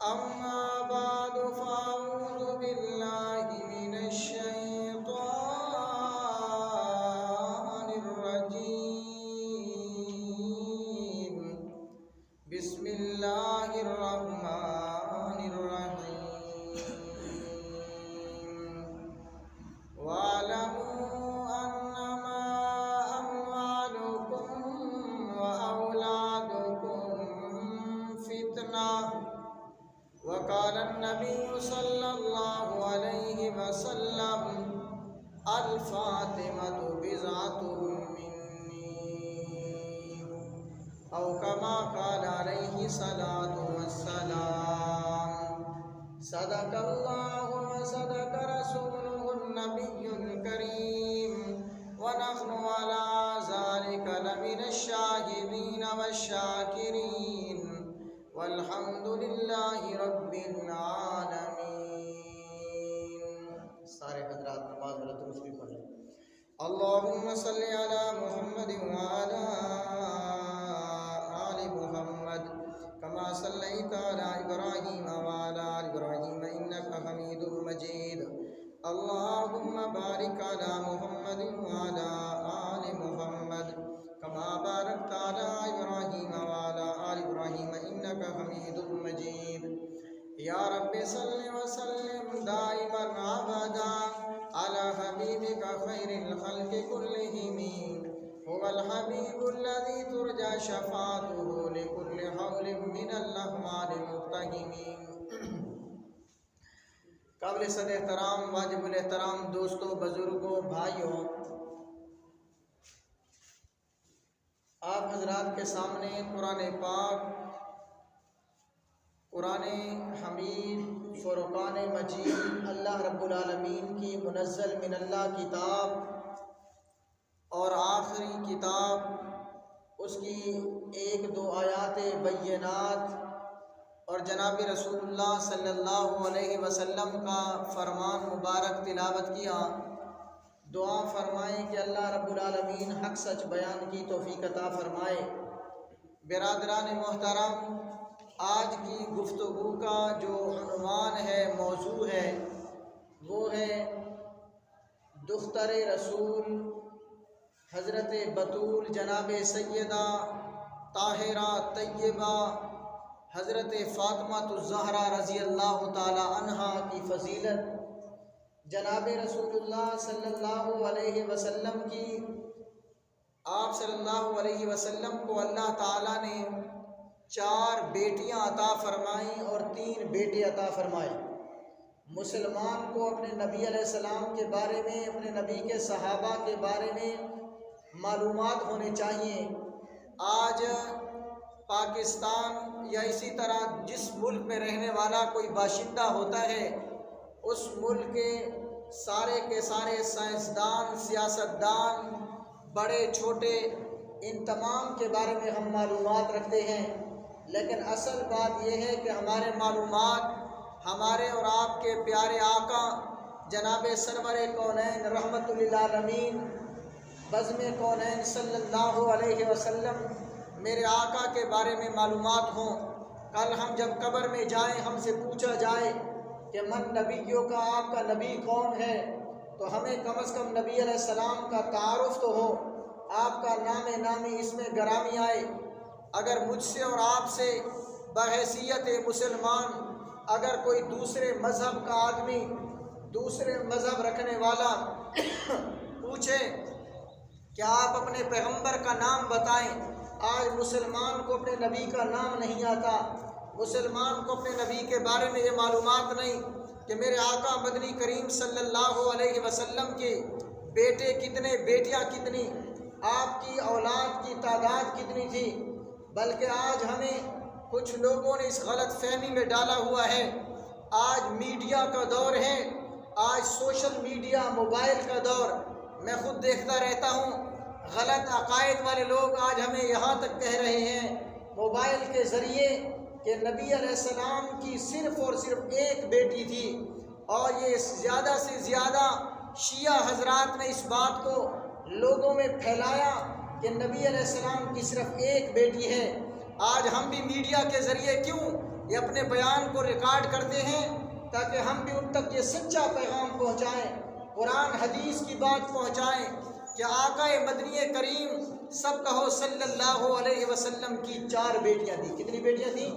أما بعد فأعوذ بالله من الشيطان الرجيم. بسم الله الرحمن الرحيم. واعلموا أنما أموالكم وأولادكم فتنة. وقال النبي صلى الله عليه وسلم: الفاطمة بضعة مني، أو كما قال عليه الصلاة والسلام. صدق الله وصدق رسوله النبي الكريم، ونحن على ذلك لمن الشاهدين والشاكرين، والحمد للہ رب العالمین. سارے حضرات نماز میں درود پڑھ لیں. اللہم صلی علی محمد وعلی آل محمد کما صلیت علی ابراہیم وعلی آل ابراہیم انک حمید مجید. اللہم بارک علی محمد وعلی آل محمد کما بارکت علی ابراہیم وعلی آل ابراہیم انک حمید مجید. یا رب صلی وسلم دائما ابدا علی حبیبک خیر الخلق کلہم. هو الحبیب الذی ترجى شفاعته لكل حول من الاحوال مقتحم. قابل صد احترام واجب الاحترام دوستوں، بزرگوں، بھائیوں، آپ حضرات کے سامنے قرآن پاک، قرآن حمید، فرقان مجید، اللہ رب العالمین کی منزل من اللہ کتاب اور آخری کتاب، اس کی ایک دو آیات بینات اور جناب رسول اللہ صلی اللہ علیہ وسلم کا فرمان مبارک تلاوت کیا. دعا فرمائیں کہ اللہ رب العالمین حق سچ بیان کی توفیق عطا فرمائے. برادران محترم، آج کی گفتگو کا جو عنوان ہے، موضوع ہے، وہ ہے دختر رسول حضرت بطول جناب سیدہ طاہرہ طیبہ حضرت فاطمہ الزہرا رضی اللہ تعالی عنہا کی فضیلت، جناب رسول اللہ صلی اللہ علیہ وسلم کی، آپ صلی اللہ علیہ وسلم کو اللہ تعالیٰ نے 4 بیٹیاں عطا فرمائیں اور 3 بیٹے عطا فرمائے. مسلمان کو اپنے نبی علیہ السلام کے بارے میں، اپنے نبی کے صحابہ کے بارے میں معلومات ہونے چاہیے. آج پاکستان یا اسی طرح جس ملک میں رہنے والا کوئی باشندہ ہوتا ہے، اس ملک کے سارے سائنسدان، سیاستدان، بڑے چھوٹے، ان تمام کے بارے میں ہم معلومات رکھتے ہیں. لیکن اصل بات یہ ہے کہ ہمارے معلومات ہمارے اور آپ کے پیارے آقا جناب سرور کونین رحمت للعالمین بزم کونین صلی اللہ علیہ وسلم میرے آقا کے بارے میں معلومات ہوں. کل ہم جب قبر میں جائیں، ہم سے پوچھا جائے کہ من نبیوں کا، آپ کا نبی کون ہے، تو ہمیں کم از کم نبی علیہ السلام کا تعارف تو ہو، آپ کا نامی اس میں گرامی آئے. اگر مجھ سے اور آپ سے بحیثیت مسلمان اگر کوئی دوسرے مذہب کا آدمی، دوسرے مذہب رکھنے والا پوچھے کہ آپ اپنے پیغمبر کا نام بتائیں، آج مسلمان کو اپنے نبی کا نام نہیں آتا، مسلمان کو اپنے نبی کے بارے میں یہ معلومات نہیں کہ میرے آقا مدنی کریم صلی اللہ علیہ وسلم کے بیٹے کتنے، بیٹیاں کتنی، آپ کی اولاد کی تعداد کتنی تھی. بلکہ آج ہمیں کچھ لوگوں نے اس غلط فہمی میں ڈالا ہوا ہے. آج میڈیا کا دور ہے، آج سوشل میڈیا، موبائل کا دور. میں خود دیکھتا رہتا ہوں، غلط عقائد والے لوگ آج ہمیں یہاں تک کہہ رہے ہیں موبائل کے ذریعے کہ نبی علیہ السلام کی صرف اور صرف ایک بیٹی تھی. اور یہ زیادہ سے زیادہ شیعہ حضرات نے اس بات کو لوگوں میں پھیلایا کہ نبی علیہ السلام کی صرف ایک بیٹی ہے. آج ہم بھی میڈیا کے ذریعے کیوں یہ اپنے بیان کو ریکارڈ کرتے ہیں تاکہ ہم بھی ان تک یہ سچا پیغام پہنچائیں، قرآن حدیث کی بات پہنچائیں کہ آقا مدنی کریم سب کہو صلی اللہ علیہ وسلم کی 4 بیٹیاں تھیں۔ کتنی بیٹیاں تھیں؟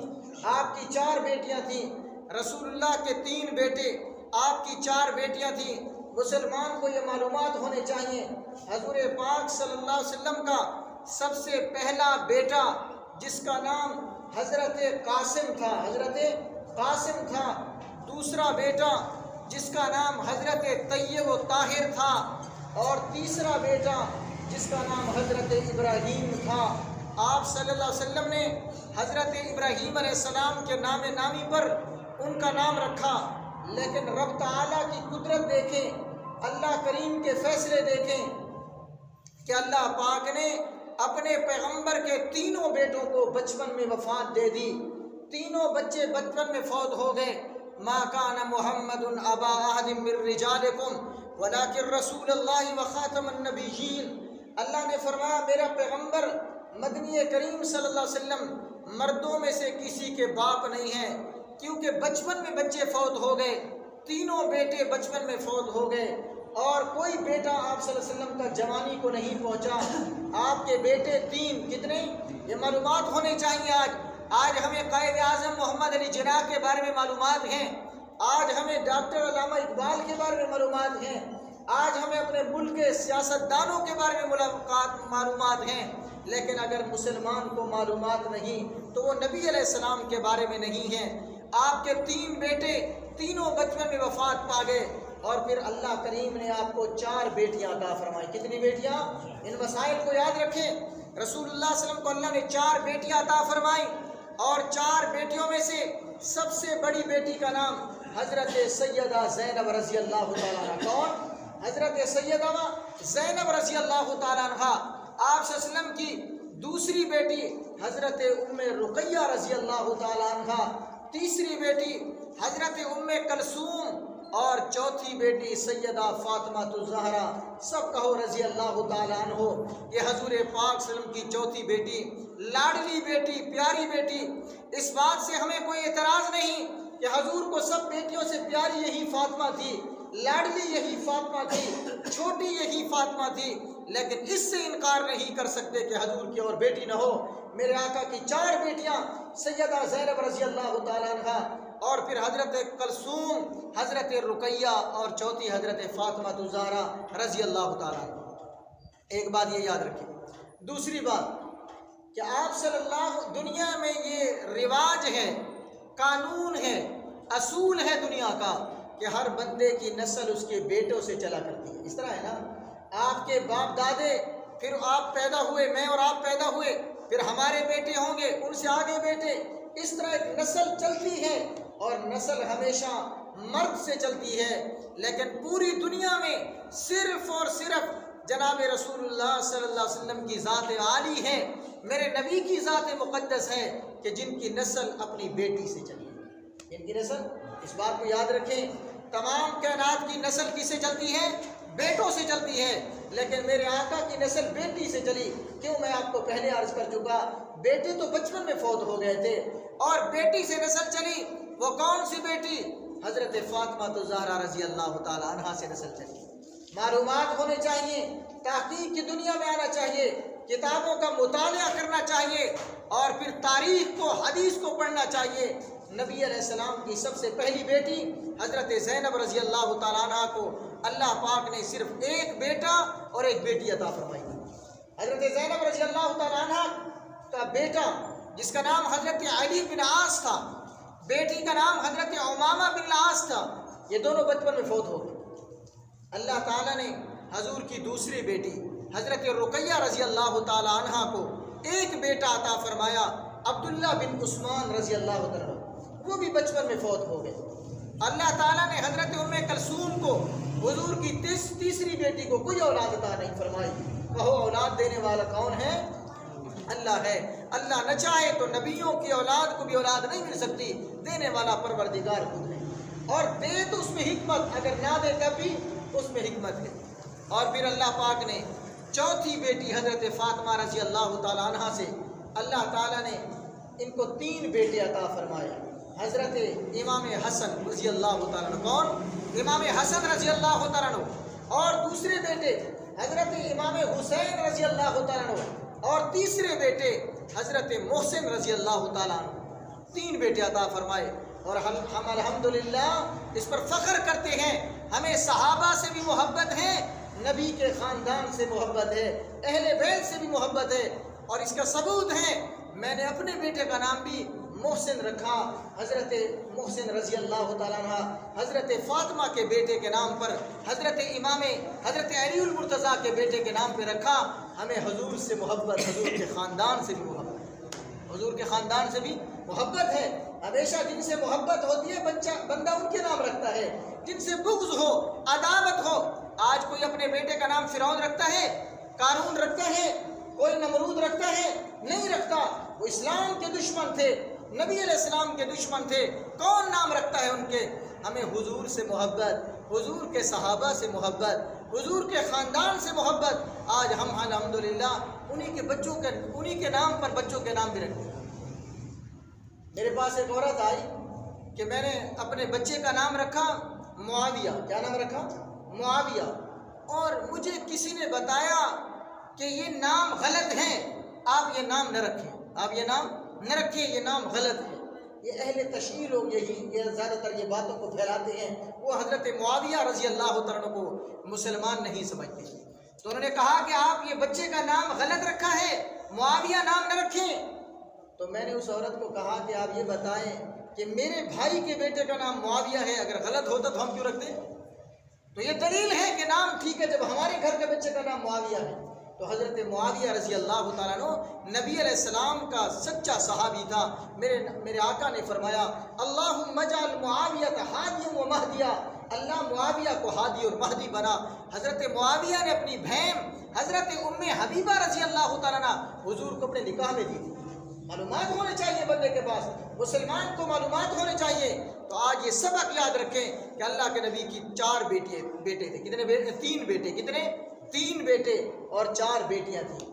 آپ کی 4 بیٹیاں تھیں۔ رسول اللہ کے 3 بیٹے، آپ کی 4 بیٹیاں تھیں۔ مسلمان کو یہ معلومات ہونے چاہیے، حضور پاک صلی اللہ علیہ وسلم کا سب سے پہلا بیٹا جس کا نام حضرت قاسم تھا، حضرت قاسم تھا۔ دوسرا بیٹا جس کا نام حضرت طیب و طاہر تھا، اور تیسرا بیٹا جس کا نام حضرت ابراہیم تھا۔ آپ صلی اللہ علیہ وسلم نے حضرت ابراہیم علیہ السلام کے نام نامی پر ان کا نام رکھا، لیکن رب تعالیٰ کی قدرت دیکھیں، اللہ کریم کے فیصلے دیکھیں کہ اللہ پاک نے اپنے پیغمبر کے 3 بیٹوں کو بچپن میں وفات دے دی۔ 3 بچے بچپن میں فوت ہو گئے۔ ما کان محمد ابا احد من رجالکم ولکن رسول اللہ وخاتم النبیین۔ اللہ نے فرمایا میرا پیغمبر مدنی کریم صلی اللہ علیہ وسلم مردوں میں سے کسی کے باپ نہیں ہیں، کیونکہ بچپن میں بچے فوت ہو گئے، 3 بیٹے بچپن میں فوت ہو گئے، اور کوئی بیٹا آپ صلی اللہ علیہ وسلم تک جوانی کو نہیں پہنچا۔ آپ کے بیٹے 3، کتنے؟ یہ معلومات ہونے چاہیے۔ آج ہمیں قائد اعظم محمد علی جناح کے بارے میں معلومات ہیں، آج ہمیں ڈاکٹر علامہ اقبال کے بارے میں معلومات ہیں، آج ہمیں اپنے ملک کے سیاستدانوں کے بارے میں معلومات ہیں، لیکن اگر مسلمان کو معلومات نہیں تو وہ نبی علیہ السلام کے بارے میں نہیں ہیں۔ آپ کے 3 بیٹے 3 بچپن میں وفات پا گئے، اور پھر اللہ کریم نے آپ کو 4 بیٹیاں عطا فرمائی۔ کتنی بیٹیاں؟ ان مسائل کو یاد رکھیں۔ رسول اللہ صلی اللہ علیہ وسلم کو اللہ نے 4 بیٹیاں عطا فرمائی، اور 4 بیٹیوں میں سے سب سے بڑی بیٹی کا نام حضرت سیدہ زینب رضی اللہ تعالیٰ عنہ۔ کون؟ حضرت سیدہ زینب رضی اللہ تعالیٰ عنہ۔ آپ صلی اللہ علیہ وسلم کی دوسری بیٹی حضرت ام رقیہ رضی اللہ تعالیٰ عنہ، تیسری بیٹی حضرت ام کلثوم، اور چوتھی بیٹی سیدہ فاطمہ الزہرا، سب کہو رضی اللہ تعالیٰ عنہ۔ یہ حضور پاک صلی اللہ علیہ وسلم کی چوتھی بیٹی، لاڈلی بیٹی، پیاری بیٹی۔ اس بات سے ہمیں کوئی اعتراض نہیں کہ حضور کو سب بیٹیوں سے پیاری یہی فاطمہ تھی، لاڈلی یہی فاطمہ تھی، چھوٹی یہی فاطمہ تھی، لیکن اس سے انکار نہیں کر سکتے کہ حضور کی اور بیٹی نہ ہو۔ میرے آقا کی 4 بیٹیاں سیدہ زینب رضی اللہ تعالیٰ عنہ، اور پھر حضرت کلثوم، حضرت رقیہ، اور چوتھی حضرت فاطمہ الزہرا رضی اللہ تعالیٰ عنہ۔ ایک بات یہ یاد رکھیں۔ دوسری بات کہ آپ صلی اللہ، دنیا میں یہ رواج ہے، قانون ہے، اصول ہے دنیا کا کہ ہر بندے کی نسل اس کے بیٹوں سے چلا کرتی ہے۔ اس طرح ہے نا، آپ کے باپ دادے، پھر آپ پیدا ہوئے، میں اور آپ پیدا ہوئے، پھر ہمارے بیٹے ہوں گے، ان سے آگے بیٹے، اس طرح ایک نسل چلتی ہے، اور نسل ہمیشہ مرد سے چلتی ہے۔ لیکن پوری دنیا میں صرف اور صرف جناب رسول اللہ صلی اللہ علیہ وسلم کی ذات عالی ہے، میرے نبی کی ذات مقدس ہے، کہ جن کی نسل اپنی بیٹی سے چلی ہے۔ ان کی نسل، اس بات کو یاد رکھیں، تمام کائنات کی نسل کس سے چلتی ہے؟ بیٹوں سے چلتی ہے، لیکن میرے آقا کی نسل بیٹی سے چلی۔ کیوں؟ میں آپ کو پہلے عرض کر چکا، بیٹے تو بچپن میں فوت ہو گئے تھے، اور بیٹی سے نسل چلی۔ وہ کون سی بیٹی؟ حضرت فاطمہ الزہرا رضی اللہ تعالیٰ عنہا سے نسل چلی۔ معلومات ہونے چاہیے، تحقیق کی دنیا میں آنا چاہیے، کتابوں کا مطالعہ کرنا چاہیے، اور پھر تاریخ کو، حدیث کو پڑھنا چاہیے۔ نبی علیہ السلام کی سب سے پہلی بیٹی حضرت زینب رضی اللہ تعالیٰ عنہ کو اللہ پاک نے صرف 1 بیٹا اور 1 بیٹی عطا فرمائی۔ حضرت زینب رضی اللہ تعالیٰ عنہ کا بیٹا جس کا نام حضرت علی بن عاص تھا، بیٹی کا نام حضرت امامہ بن العاص تھا، یہ دونوں بچپن میں فوت ہو گئے۔ اللہ تعالیٰ نے حضور کی دوسری بیٹی حضرت رقیہ رضی اللہ تعالیٰ عنہ کو 1 بیٹا عطا فرمایا، عبداللہ بن عثمان رضی اللہ تعالیٰ، وہ بھی بچپن میں فوت ہو گئے۔ اللہ تعالیٰ نے حضرت ام کلثوم کو، حضور کی تیسری بیٹی کو، کوئی اولاد عطا نہیں فرمائی۔ کہو اولاد دینے والا کون ہے؟ اللہ ہے۔ اللہ نہ چاہے تو نبیوں کی اولاد کو بھی اولاد نہیں مل سکتی، دینے والا پروردگار خود ہے، اور دے تو اس میں حکمت، اگر نہ دے تب بھی اس میں حکمت ہے۔ اور پھر اللہ پاک نے چوتھی بیٹی حضرت فاطمہ رضی اللہ تعالیٰ عنہ سے اللہ تعالیٰ نے ان کو 3 بیٹے عطا فرمائے۔ حضرت امام حسن رضی اللہ تعالیٰ عنہ. کون؟ امام حسن رضی اللہ تعالیٰ عنہ. اور دوسرے بیٹے حضرت امام حسین رضی اللہ تعالیٰ عنہ. اور تیسرے بیٹے حضرت محسن رضی اللہ تعالیٰ عنہ. 3 بیٹے عطا فرمائے. اور ہم الحمدللہ اس پر فخر کرتے ہیں. ہمیں صحابہ سے بھی محبت ہے، نبی کے خاندان سے محبت ہے، اہل بیت سے بھی محبت ہے. اور اس کا ثبوت ہے، میں نے اپنے بیٹے کا نام بھی محسن رکھا، حضرت محسن رضی اللہ تعالیٰ عنہ حضرت فاطمہ کے بیٹے کے نام پر، حضرت علی المرتضیٰ کے بیٹے کے نام پہ رکھا. ہمیں حضور سے محبت، حضور کے خاندان سے بھی محبت، حضور کے خاندان سے بھی محبت ہے. ہمیشہ جن سے محبت ہوتی ہے بندہ ان کے نام رکھتا ہے، جن سے بغض ہو، عداوت ہو. آج کوئی اپنے بیٹے کا نام فرعون رکھتا ہے، قارون رکھتا ہے، کوئی نمرود رکھتا ہے؟ نہیں رکھتا. وہ اسلام کے دشمن تھے، نبی علیہ السلام کے دشمن تھے. کون نام رکھتا ہے ان کے؟ ہمیں حضور سے محبت، حضور کے صحابہ سے محبت، حضور کے خاندان سے محبت. آج ہم الحمدللہ انہی کے نام پر بچوں کے نام بھی رکھتے ہیں. میرے پاس ایک عورت آئی کہ میں نے اپنے بچے کا نام رکھا معاویہ. کیا نام رکھا؟ معاویہ. اور مجھے کسی نے بتایا کہ یہ نام غلط ہے، آپ یہ نام نہ رکھیں، آپ یہ نام نہ رکھیں، یہ نام غلط ہے. یہ اہل تشیع لوگ یہ زیادہ تر یہ باتوں کو پھیلاتے ہیں. وہ حضرت معاویہ رضی اللہ تعالیٰ کو مسلمان نہیں سمجھتے. تو انہوں نے کہا کہ آپ یہ بچے کا نام غلط رکھا ہے، معاویہ نام نہ رکھیں. تو میں نے اس عورت کو کہا کہ آپ یہ بتائیں کہ میرے بھائی کے بیٹے کا نام معاویہ ہے، اگر غلط ہوتا تو ہم کیوں رکھتے؟ تو یہ دلیل ہے کہ نام ٹھیک ہے جب ہمارے گھر کے بچے کا نام معاویہ ہے. تو حضرت معاویہ رضی اللہ تعالیٰ عنہ نبی علیہ السلام کا سچا صحابی تھا. میرے آقا نے فرمایا اللہم اجعل معاویہ ہادیا و مہدیا، اللہ معاویہ کو ہادی اور مہدی بنا. حضرت معاویہ نے اپنی بہن حضرت ام حبیبہ رضی اللہ تعالیٰ عنہ حضور کو اپنے نکاح میں دی تھی. معلومات ہونے چاہیے بندے کے پاس، مسلمان کو معلومات ہونے چاہیے. تو آج یہ سبق یاد رکھیں کہ اللہ کے نبی کی 4 بیٹے تھے. کتنے بیٹے؟ 3 بیٹے. کتنے؟ 3 بیٹے اور 4 بیٹیاں تھیں.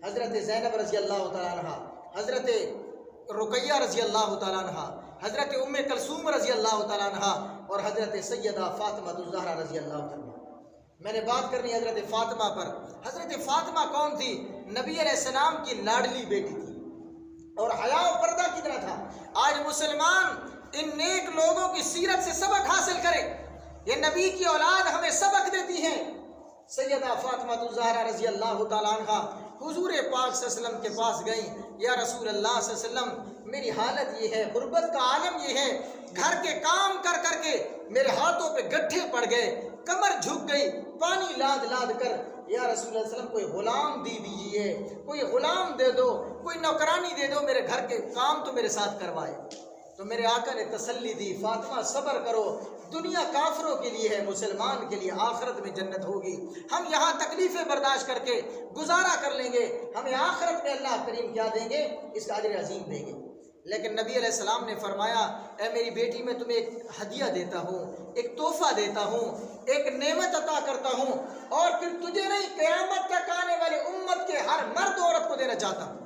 حضرت زینب رضی اللہ تعالیٰ عنہ، حضرت رقیہ رضی اللہ تعالیٰ عنہ، حضرت ام کلثوم رضی اللہ تعالیٰ عنہ اور حضرت سیدہ فاطمہ الزہرا رضی اللہ تعالیٰ عنہ. میں نے بات کرنی ہے حضرت فاطمہ پر. حضرت فاطمہ کون تھی؟ نبی علیہ السلام کی لاڈلی بیٹی تھی. اور حیا و پردہ کتنا تھا. آج مسلمان ان نیک لوگوں کی سیرت سے سبق حاصل کرے. یہ نبی کی اولاد ہمیں سبق دیتی ہے. سیدہ فاطمہ الزہرا رضی اللہ تعالیٰ عنہ حضور پاک صلی اللہ علیہ وسلم کے پاس گئیں. یا رسول اللہ صلی اللہ علیہ وسلم، میری حالت یہ ہے، غربت کا عالم یہ ہے، گھر کے کام کر کر کے میرے ہاتھوں پہ گڈھے پڑ گئے، کمر جھک گئی، پانی لاد لاد کر. یا رسول اللہ صلی اللہ علیہ وسلم کوئی غلام دے دیجئے، کوئی غلام دے دو، کوئی نوکرانی دے دو، میرے گھر کے کام تو میرے ساتھ کروائے. تو میرے آقا نے تسلی دی، فاطمہ صبر کرو، دنیا کافروں کے لیے ہے، مسلمان کے لیے آخرت میں جنت ہوگی. ہم یہاں تکلیفیں برداشت کر کے گزارا کر لیں گے، ہمیں آخرت میں اللہ کریم کیا دیں گے؟ اس کا اجر عظیم دیں گے. لیکن نبی علیہ السلام نے فرمایا اے میری بیٹی، میں تمہیں ایک ہدیہ دیتا ہوں، ایک تحفہ دیتا ہوں، ایک نعمت عطا کرتا ہوں، اور پھر تجھے نہیں قیامت تک آنے والی امت کے ہر مرد عورت کو دینا چاہتا ہوں.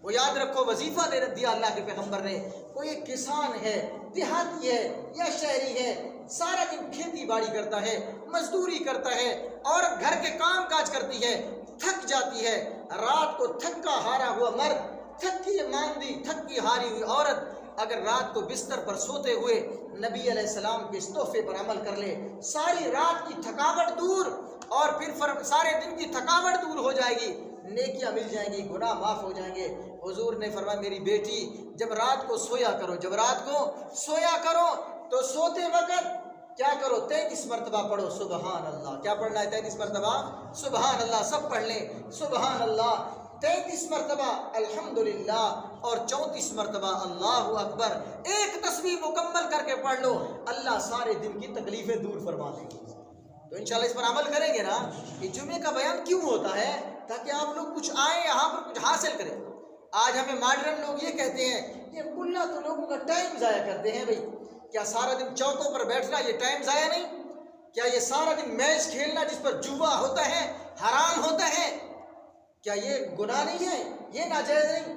وہ یاد رکھو، وظیفہ دیا اللہ کے پیغمبر نے. کوئی ایک کسان ہے، دیہاتی ہے یا شہری ہے، سارا دن کھیتی باڑی کرتا ہے، مزدوری کرتا ہے، عورت گھر کے کام کاج کرتی ہے، تھک جاتی ہے. رات کو تھکا ہارا ہوا مرد، تھکی ماندی تھکی ہاری ہوئی عورت اگر رات کو بستر پر سوتے ہوئے نبی علیہ السلام کے اس تحفے پر عمل کر لے، ساری رات کی تھکاوٹ دور اور پھر سارے دن کی تھکاوٹ دور ہو جائے گی، نیکیاں مل جائیں گی، گناہ معاف ہو جائیں گے. حضور نے فرمایا میری بیٹی جب رات کو سویا کرو، جب رات کو سویا کرو تو سوتے وقت کیا کرو؟ 33 مرتبہ پڑھو سبحان اللہ. کیا پڑھنا ہے؟ 33 مرتبہ سبحان اللہ. سب پڑھ لیں سبحان اللہ. 33 مرتبہ الحمدللہ اور 34 مرتبہ اللہ اکبر. ایک تسبیح مکمل کر کے پڑھ لو، اللہ سارے دن کی تکلیفیں دور فرما دیں گے. تو انشاءاللہ اس پر عمل کریں گے نا. یہ جمعے کا بیان کیوں ہوتا ہے؟ تاکہ آپ لوگ کچھ آئیں یہاں پر کچھ حاصل کریں. آج ہمیں ماڈرن لوگ یہ کہتے ہیں یہ ملا تو لوگوں کا ٹائم ضائع کرتے ہیں. بھائی کیا سارا دن چوکوں پر بیٹھنا یہ ٹائم ضائع نہیں؟ کیا یہ سارا دن میچ کھیلنا جس پر جوا ہوتا ہے، حرام ہوتا ہے، کیا یہ گناہ نہیں ہے؟ یہ ناجائز نہیں؟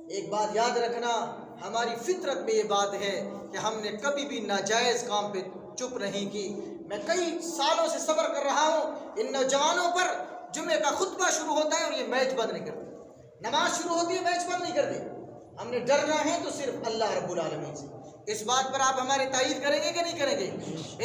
ایک بات یاد رکھنا، ہماری فطرت میں یہ بات ہے کہ ہم نے کبھی بھی ناجائز کام پہ چپ نہیں کی۔ میں کئی سالوں سے صبر کر رہا ہوں، ان نوجوانوں پر جمعے کا خطبہ شروع ہوتا ہے اور یہ میچ بند نہیں کرتے، نماز شروع ہوتی ہے میچ بند نہیں کرتے۔ ہم نے ڈرنا ہے تو صرف اللہ رب العالمین سے۔ اس بات پر آپ ہماری تائید کریں گے کہ نہیں کریں گے؟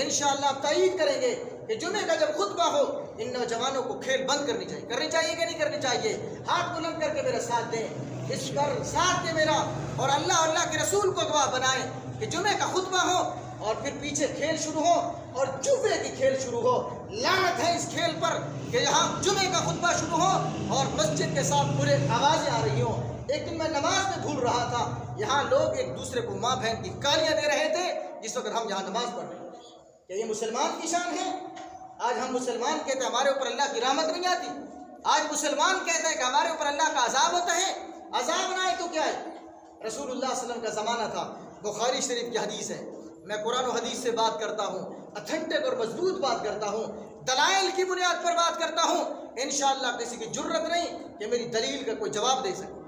انشاءاللہ آپ تائید کریں گے کہ جمعے کا جب خطبہ ہو ان نوجوانوں کو کھیل بند کرنی چاہیے کہ نہیں کرنی چاہیے؟ ہاتھ بلند کر کے میرا ساتھ دیں، اس پر ساتھ دیں میرا، اور اللہ کے رسول کو گواہ بنائیں کہ جمعے کا خطبہ ہو اور پھر پیچھے کھیل شروع ہو اور جمعے کی کھیل شروع ہو۔ لعنت ہے اس کھیل پر کہ یہاں جمعے کا خطبہ شروع ہو اور مسجد کے ساتھ پورے آوازیں آ رہی ہوں۔ ایک دن میں نماز میں بھول رہا تھا، یہاں لوگ ایک دوسرے کو ماں بہن کی گالیاں دے رہے تھے جس وقت ہم یہاں نماز پڑھ رہے ہیں۔ کیا یہ مسلمان کی شان ہے؟ آج ہم مسلمان کہتے ہیں ہمارے اوپر اللہ کی رحمت نہیں آتی، آج مسلمان کہتے ہیں کہ ہمارے اوپر اللہ کا عذاب ہوتا ہے۔ عذاب نہ آئے تو کیا ہے؟ رسول اللہ صلی اللہ علیہ وسلم کا زمانہ تھا، بخاری شریف کی حدیث ہے، میں قرآن و حدیث سے بات کرتا ہوں، اتھینٹک اور مضبوط بات کرتا ہوں، دلائل کی بنیاد پر بات کرتا ہوں، انشاءاللہ کسی کی جرت نہیں کہ میری دلیل کا کوئی جواب دے سکے۔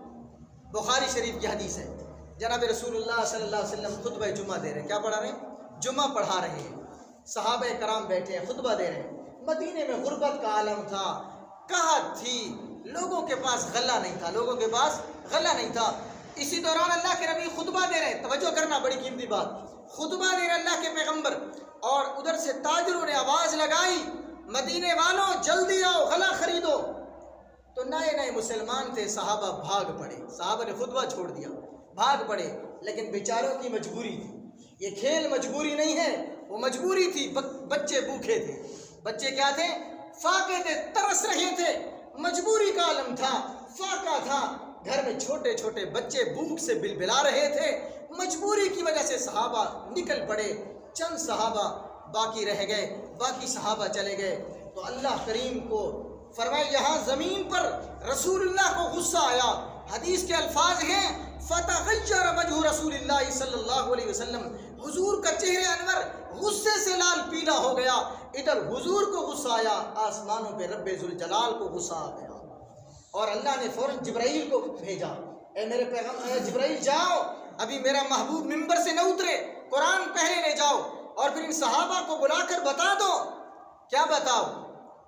بخاری شریف کی حدیث ہے، جناب رسول اللہ صلی اللہ علیہ وسلم خطبہ جمعہ دے رہے ہیں۔ کیا پڑھا رہے ہیں؟ جمعہ پڑھا رہے ہیں، صحابہ کرام بیٹھے ہیں، خطبہ دے رہے ہیں۔ مدینے میں غربت کا عالم تھا، قحط تھی، لوگوں کے پاس غلہ نہیں تھا، اسی دوران اللہ کے نبی خطبہ دے رہے ہیں، توجہ کرنا بڑی قیمتی بات، خطبہ دے رہے اللہ کے پیغمبر، اور ادھر سے تاجروں نے آواز لگائی مدینے والوں جلدی آؤ غلہ خریدو۔ تو نئے مسلمان تھے، صحابہ بھاگ پڑے، صحابہ نے خطبہ چھوڑ دیا، بھاگ پڑے، لیکن بیچاروں کی مجبوری تھی، یہ کھیل مجبوری نہیں ہے، وہ مجبوری تھی۔ بچے بھوکے تھے، بچے کیا تھے؟ فاقے تھے، ترس رہے تھے، مجبوری کا عالم تھا، فاقہ تھا، گھر میں چھوٹے چھوٹے بچے بھوک سے بلبلا رہے تھے، مجبوری کی وجہ سے صحابہ نکل پڑے، چند صحابہ باقی رہ گئے، باقی صحابہ چلے گئے۔ تو اللہ کریم کو فرمائے یہاں زمین پر رسول اللہ کو غصہ آیا، حدیث کے الفاظ ہیں فتغیر وجہ رسول اللہ صلی اللہ علیہ وسلم، حضور کا چہرہ انور غصے سے لال پیلا ہو گیا۔ ادھر حضور کو غصہ آیا، آسمانوں پہ رب ذوالجلال کو غصہ آ گیا، اور اللہ نے فوراً جبرائیل کو بھیجا، اے میرے پیغمبر جبرائیل جاؤ، ابھی میرا محبوب ممبر سے نہ اترے، قرآن پہلے لے جاؤ، اور پھر ان صحابہ کو بلا کر بتا دو۔ کیا بتاؤ؟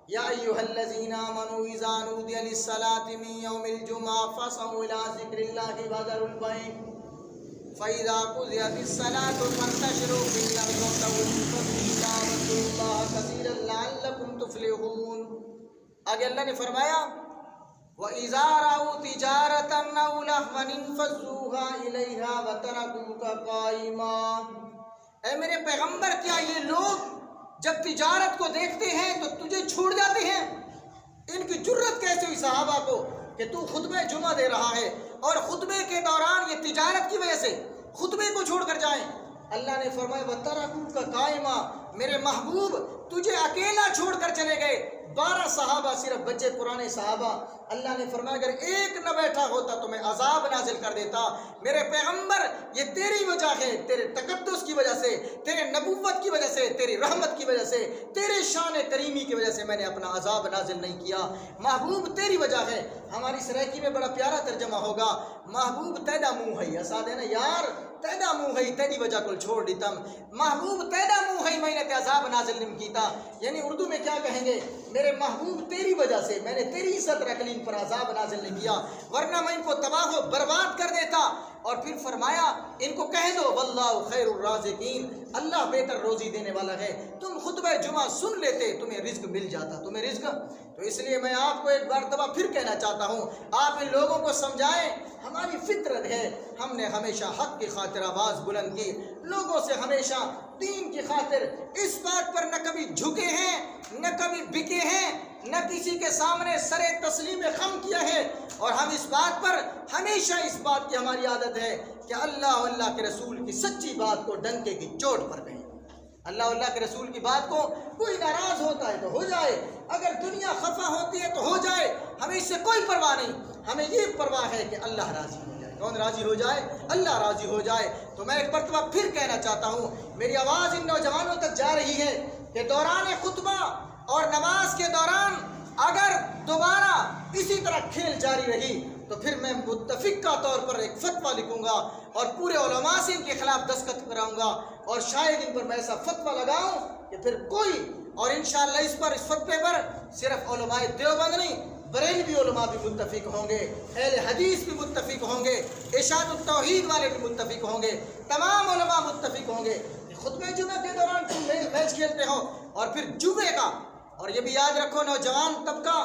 یا ایھا الذین آمنوا اذا نودی للصلاۃ من یوم الجمعہ فاسعوا الی ذکر اللہ وذروا البیع فاذا قضیت الصلاۃ فانتشروا فی الارض وابتغوا من فضل اللہ واذکروا اللہ کثیرا لعلکم تفلحون۔ آگے اللہ نے فرمایا وَإِذَا رَأَوْا تِجَارَةً أَوْ لَهْوًا انفَضُّوا إِلَيْهَا وَتَرَكُوكَ قَائِمًا۔ اے میرے پیغمبر، کیا یہ لوگ جب تجارت کو دیکھتے ہیں تو تجھے چھوڑ جاتے ہیں؟ ان کی جرت کیسے ہوئی صحابہ کو کہ تو خطبہ جمعہ دے رہا ہے اور خطبے کے دوران یہ تجارت کی وجہ سے خطبے کو چھوڑ کر جائیں؟ اللہ نے فرمایا وَتَرَكُوكَ قَائِمًا، میرے محبوب تجھے اکیلا چھوڑ کر چلے گئے، 12 صحابہ، صرف بچے پرانے صحابہ۔ اللہ نے فرمایا اگر ایک نہ بیٹھا ہوتا تو میں عذاب نازل کر دیتا۔ میرے پیغمبر، یہ تیری وجہ ہے، تیرے تقدس کی وجہ سے، تیرے نبوت کی وجہ سے، تیری رحمت کی وجہ سے، تیرے شان کریمی کی وجہ سے میں نے اپنا عذاب نازل نہیں کیا۔ محبوب تیری وجہ ہے۔ ہماری سرائکی میں بڑا پیارا ترجمہ ہوگا، محبوب تیدا منہ ہے، ایسا دینا یار تیدا منہ ہے، تیری وجہ کو چھوڑ دیتا، محبوب تیدا منہ ہے، میں نے عذاب نازل نہیں کیتا۔ یعنی اردو میں کیا کہیں گے؟ میرے محبوب تیری وجہ سے میں نے تیری عزت رکھ لی، ان پر عذاب نازل نہیں کیا، ورنہ میں ان کو تباہ و برباد کر دیتا۔ اور پھر فرمایا ان کو کہہ دو واللہ خیر الرازقین، اللہ بہتر روزی دینے والا ہے۔ تم خطبہ جمعہ سن لیتے، تمہیں رزق مل جاتا، تمہیں رزق۔ تو اس لیے میں آپ کو ایک مرتبہ پھر کہنا چاہتا ہوں، آپ ان لوگوں کو سمجھائیں، ہماری فطرت ہے، ہم نے ہمیشہ حق کی خاطر آواز بلند کی، لوگوں سے ہمیشہ دین کی خاطر اس بات پر نہ کبھی جھکے ہیں، نہ کبھی بکے ہیں، نہ کسی کے سامنے سر تسلیم خم کیا ہے، اور ہم اس بات پر ہمیشہ اس بات کی ہماری عادت ہے کہ اللہ اور اللہ کے رسول کی سچی بات کو ڈنکے کی چوٹ پر کہیں۔ اللہ اور اللہ کے رسول کی بات کو کوئی ناراض ہوتا ہے تو ہو جائے، اگر دنیا خفا ہوتی ہے تو ہو جائے، ہمیں اس سے کوئی پرواہ نہیں، ہمیں یہ پرواہ ہے کہ اللہ راضی ہو جائے۔ کون راضی ہو جائے؟ اللہ راضی ہو جائے۔ تو میں ایک مرتبہ پھر کہنا چاہتا ہوں، میری آواز ان نوجوانوں تک جا رہی ہے کہ دوران خطبہ اور نماز کے دوران اگر دوبارہ اسی طرح کھیل جاری رہی تو پھر میں متفق کا طور پر ایک فتویٰ لکھوں گا اور پورے علماء سے ان کے خلاف دستخط کراؤں گا، اور شاید ان پر میں ایسا فتویٰ لگاؤں کہ پھر کوئی، اور انشاءاللہ اس فتوے پر صرف علماء دیوبند نہیں، بریلوی علماء بھی متفق ہوں گے، اہل حدیث بھی متفق ہوں گے، ارشاد التوحید والے بھی متفق ہوں گے، تمام علماء متفق ہوں گے۔ خطبہ جمعہ کے دوران تم میچ کھیلتے ہو، اور پھر جمعے کا، اور یہ بھی یاد رکھو نوجوان طبقہ،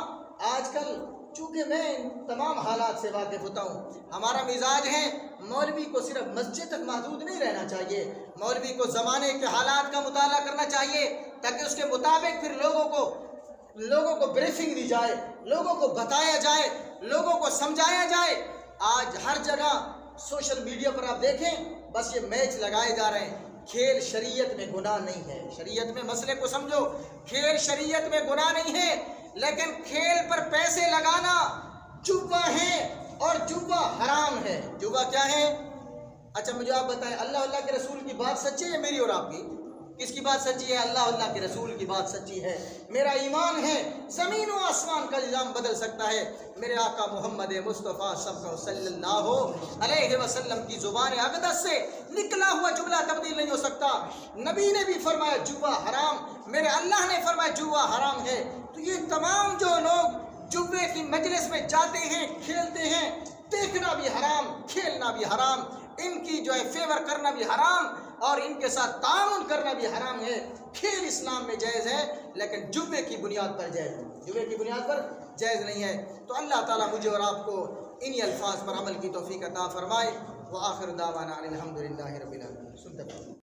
آج کل چونکہ میں ان تمام حالات سے واقف ہوتا ہوں، ہمارا مزاج ہے مولوی کو صرف مسجد تک محدود نہیں رہنا چاہیے، مولوی کو زمانے کے حالات کا مطالعہ کرنا چاہیے، تاکہ اس کے مطابق پھر لوگوں کو بریفنگ دی جائے، لوگوں کو بتایا جائے، لوگوں کو سمجھایا جائے۔ آج ہر جگہ سوشل میڈیا پر آپ دیکھیں بس یہ میچ لگائے جا رہے ہیں۔ کھیل شریعت میں گناہ نہیں ہے، شریعت میں مسئلے کو سمجھو، کھیل شریعت میں گناہ نہیں ہے، لیکن کھیل پر پیسے لگانا جوا ہے، اور جوا حرام ہے۔ جوا کیا ہے؟ اچھا مجھے آپ بتائیں، اللہ کے رسول کی بات سچی ہے میری اور آپ کی؟ کس کی بات سچی ہے؟ اللہ کے رسول کی بات سچی ہے۔ میرا ایمان ہے زمین و آسمان کا نظام بدل سکتا ہے، میرے آقا محمد مصطفیٰ صلی اللہ علیہ وسلم کی زبان اقدس سے نکلا ہوا جملہ تبدیل نہیں ہو سکتا۔ نبی نے بھی فرمایا جوا حرام، میرے اللہ نے فرمایا جوا حرام ہے۔ تو یہ تمام جو لوگ جوے کی مجلس میں جاتے ہیں، کھیلتے ہیں، دیکھنا بھی حرام، کھیلنا بھی حرام، ان کی جو ہے فیور کرنا بھی حرام، اور ان کے ساتھ تعاون کرنا بھی حرام ہے۔ کھیل اسلام میں جائز ہے، لیکن جوے کی بنیاد پر جائز ہے، جوے کی بنیاد پر جائز نہیں ہے۔ تو اللہ تعالیٰ مجھے اور آپ کو انہی الفاظ پر عمل کی توفیق عطا فرمائے۔ وآخر دعوانا الحمدللہ رب العالمین۔